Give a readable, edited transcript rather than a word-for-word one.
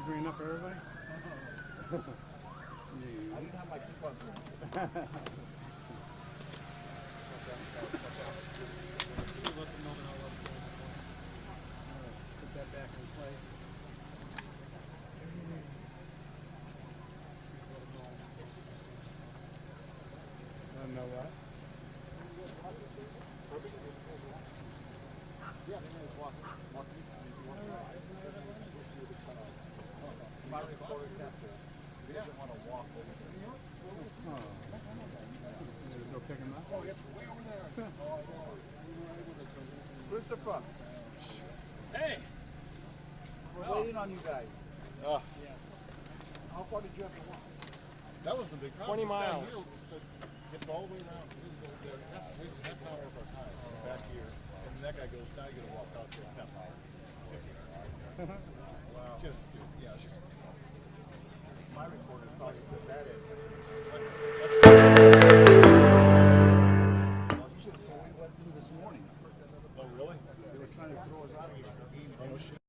you bring enough for everybody? I didn't have my coupons with me. Put that back in place. I don't know what. Yeah, they may walk. My recorder kept it. He doesn't want to walk over there. Oh. Go pick him up. Oh, it's way over there. Christopher. Hey! We're waiting on you guys. Oh, How far did you have to walk? that was the big problem. 20 miles. Down here was to get all the way around. We was over there. Wasted half an hour of our time back here. And that guy goes, now you got to walk out there half an hour. Wow. Just, yeah, it's just. My recorder probably says that is. Well, you should have seen what we went through this morning. Oh, really? They were trying to throw us out of here. Oh, shit.